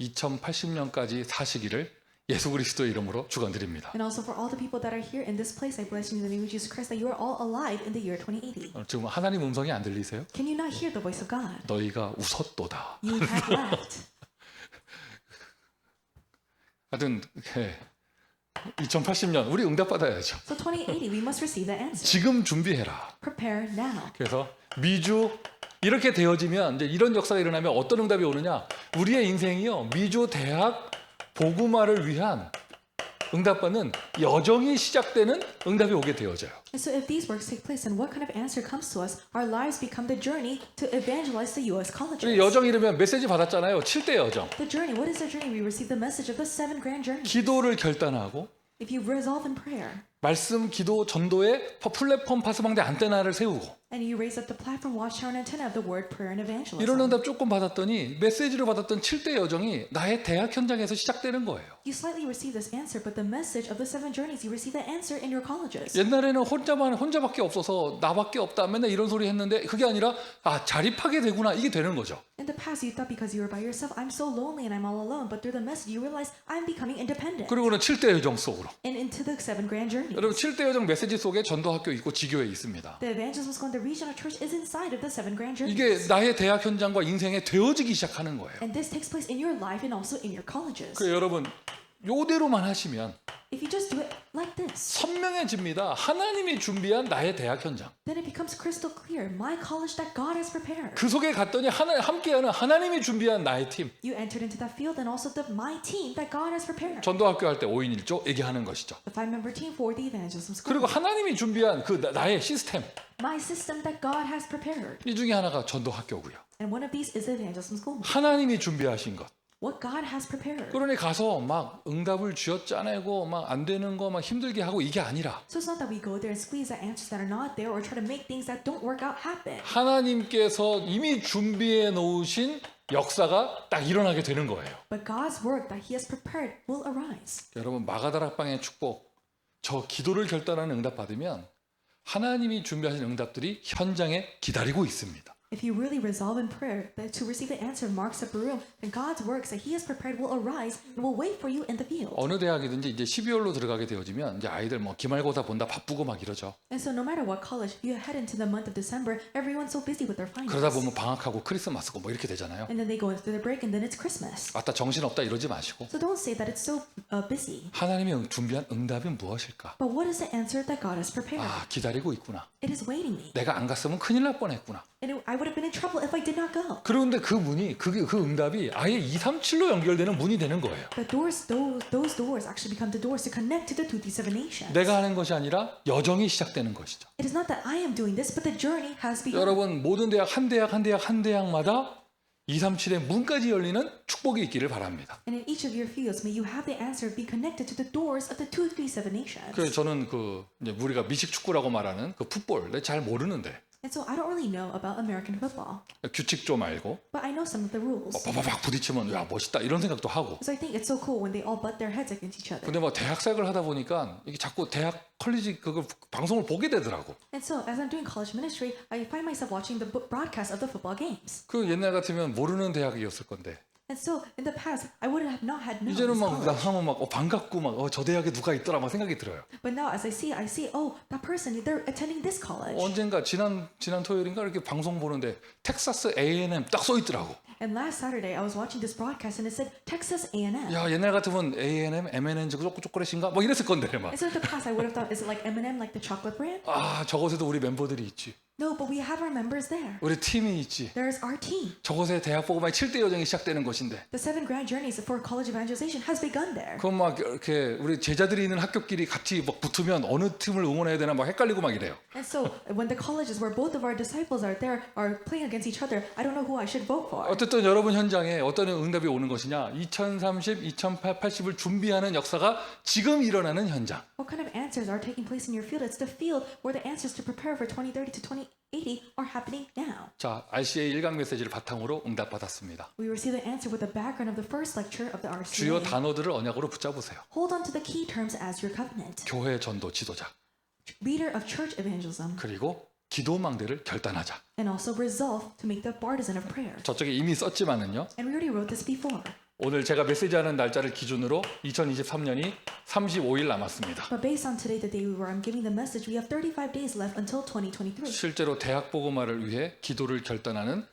2080년까지 사시기를 예수 그리스도의 이름으로 축원드립니다. And also for all the people that are here in this place, I bless you in the name of Jesus Christ that you are all alive in the year 2080. 지금 하나님 음성이 안 들리세요? Can you not hear the voice of God? 너희가 웃었도다. You have laughed. 하여튼 2080년 우리 응답받아야죠. So 2080, we must receive the answer. 지금 준비해라. Prepare now. 그래서 미주 이렇게 되어지면 이제 이런 역사가 일어나면 어떤 응답이 오느냐? 우리의 인생이요 미주 대학 복음화를 위한 응답받는 여정이 시작되는 응답이 오게 되어져요. And so if these works take place, then what kind of answer comes to us? Our lives become the journey to evangelize the U.S. colleges. 여정 이러면 메시지 받았잖아요. 7대 여정. The journey, what is the journey? We receive the message of the 7 grand journeys. 기도를 결단하고 If you resolve in prayer, 말씀, 기도, 전도의 플랫폼 파수방대 안테나를 세우고 and you raise up the platform, watchtower, and antenna of the word, prayer, and evangelism. 이런 응답 조금 받았더니 메시지로 받았던 7대 여정이 나의 대학 현장에서 시작되는 거예요. You slightly receive this answer, but the message of the 7 journeys, you receive the answer in your colleges. 옛날에는 혼자밖에 없어서 나밖에 없다 맨날 이런 소리 했는데 그게 아니라 자립하게 되구나 이게 되는 거죠. In the past, you thought because you were by yourself, I'm so lonely and I'm all alone. But through the message, you realize I'm becoming independent. 그리고는 7대 여정 속으로. And into the 7 grand journeys. 여러분 7대 여정 메시지 속에 전도학교 있고 지교회 있습니다. The evangelism school and the regional church is inside of the 7 grand journeys. 이게 나의 대학 현장과 인생에 되어지기 시작하는 거예요. And this takes place in your life and also in your colleges. 그 여러분 요대로만 하시면 If you just do it like this, 선명해집니다. 하나님이 준비한 나의 대학 현장. then it becomes crystal clear. My college that God has prepared. 그 속에 갔더니 함께하는 하나님이 준비한 나의 팀. You entered into that field and also my team that God has prepared. 전도학교 할 때 5인 1조 얘기하는 것이죠. The 5-member team for the evangelism school. 그리고 하나님이 준비한 그 나의 시스템. My system that God has prepared. 이 중에 하나가 전도학교고요. And one of these is the evangelism school. 하나님이 준비하신 것. What God has prepared. 그러니 가서 막 응답을 쥐어짜내고 막 안 되는 거 막 힘들게 하고 이게 아니라 So it's not that we go there and squeeze the answers that are not there or try to make things that don't work out happen. 하나님께서 이미 준비해 놓으신 역사가 딱 일어나게 되는 거예요. But God's work that He has prepared will arise. 여러분 마가다락방의 축복 저 기도를 결단하는 응답 받으면 하나님이 준비하신 응답들이 현장에 기다리고 있습니다. If you really resolve in prayer that to receive the answer of Mark's upper room, then God's works that He has prepared will arise and will wait for you in the field. 어느 대학이든지 이제 12월로 들어가게 되어지면 이제 아이들 뭐 기말고사 본다 바쁘고 막 이러죠. And so no matter what college, if you head into the month of December, everyone's so busy with their 그러다 finals. 보면 방학하고 크리스마스고 뭐 이렇게 되잖아요. And then they go into the break and then it's Christmas. 아따 정신없다 이러지 마시고 So don't say that it's so busy. 하나님이 준비한 응답이 무엇일까? But what is the answer that God has prepared? 기다리고 있구나. It is waiting me. 내가 안 갔으면 큰일 날 뻔했구나. And I would have been in trouble if I did not go. 그런데 그 문이 그 응답이 아예 237로 연결되는 문이 되는 거예요. The doors, those doors actually become the doors to connect to the 237 nations. 내가 하는 것이 아니라 여정이 시작되는 것이죠. It is not that I am doing this, but the journey has begun. 여러분 모든 대학 한 대학마다 237의 문까지 열리는 축복이 있기를 바랍니다. And in each of your fields, may you have the answer be connected to the doors of the 237 nations. 그래서 저는 이제 우리가 미식 축구라고 말하는 그 풋볼 내가 잘 모르는데 And so I don't really know about American football, 규칙 좀 알고 but I know some of the rules. 바바박 부딪히면 야 멋있다 이런 생각도 하고. So I think it's so cool when they all butt their heads against each other. 근데 뭐 대학 사역을 하다 보니까 이게 자꾸 대학 컬리지 그걸 방송을 보게 되더라고. And so as I'm doing college ministry, I find myself watching the broadcast of the football games. 그 옛날 같으면 모르는 대학이었을 건데 And so in the past, I would have not had known 이제는 this 막 college. 하면 막 반갑고 막 저 대학에 누가 있더라 막 생각이 들어요. But now as I see, oh, that person, they're attending this college. 언젠가 지난 토요일인가 이렇게 방송 보는데 텍사스 A&M 딱 써 있더라고. And last Saturday, I was watching this broadcast and it said Texas A&M. 야 옛날 같으면 A&M, M&M 초콜릿인가 막 이랬을 건데 막. And so in the past, I would have thought, is it like M&M, like the chocolate brand? 저곳에도 우리 멤버들이 있지. No, but we have our members there. 우리 팀이 있지. There's our team. 저곳에 대학 복음화의 7대 여정이 시작되는 것인데. The 7 grand journeys for college evangelization has begun there. 그럼 막 이렇게 우리 제자들이 있는 학교끼리 같이 막 붙으면 어느 팀을 응원해야 되나 막 헷갈리고 막 이래요. And so when the colleges where both of our disciples are there are playing against each other, I don't know who I should vote for. 어쨌든 여러분 현장에 어떤 응답이 오는 것이냐? 2030, 2080을 준비하는 역사가 지금 일어나는 현장. What kind of answers are taking place in your field? It's the field where the answers to prepare for 2030 to 2080 are happening now. 자, RCA 1강 메시지를 바탕으로 응답받았습니다. We received the answer with the background of the first lecture of the 주요 RCA. 단어들을 언약으로 붙잡으세요. Hold on to the key terms as your covenant. 교회 전도 지도자, Leader of church evangelism, 그리고 기도망대를 결단하자. and also resolve to make the partisan of prayer. 저쪽에 이미 썼지만은요. And we already wrote this before. 오늘 제가 메시지하는 날짜를 기준으로 2023년이 35일 남았습니다. But based on today, the day where I'm giving the message, we have 35 days left until 2023. 실제로 대학 복음화를 위해 기도를 결단하는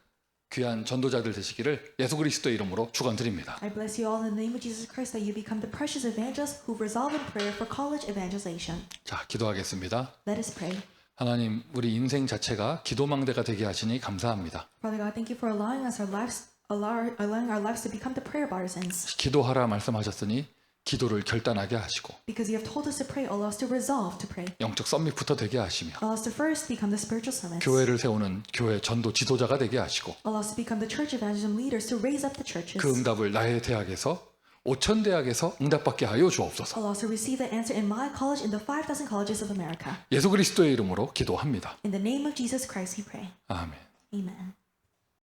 귀한 전도자들 되시기를 예수 그리스도의 이름으로 축원드립니다. I bless you all in the name of Jesus Christ that you become the precious evangelists who resolve in prayer for college evangelization. 자, 기도하겠습니다. Let us pray. 하나님, 우리 인생 자체가 기도망대가 되게 하시니 감사합니다. Father God, thank you for allowing our lives to become the prayer partisans. 기도하라 말씀하셨으니 기도를 결단하게 하시고 Because you have told us to pray, allow us to resolve to pray. 영적 썸밋부터 되게 하시며 Allow us to first become the spiritual summits. 교회를 세우는 교회 전도 지도자가 되게 하시고 Allow us to become the church evangelism leaders to raise up the churches. 그 응답을 나의 대학에서 5천 대학에서 응답받게 하여 주옵소서. Allow us to receive the answer in my college, in the 5,000 colleges of America. 예수 그리스도의 이름으로 기도합니다. In the name of Jesus Christ, we pray. 아멘. Amen.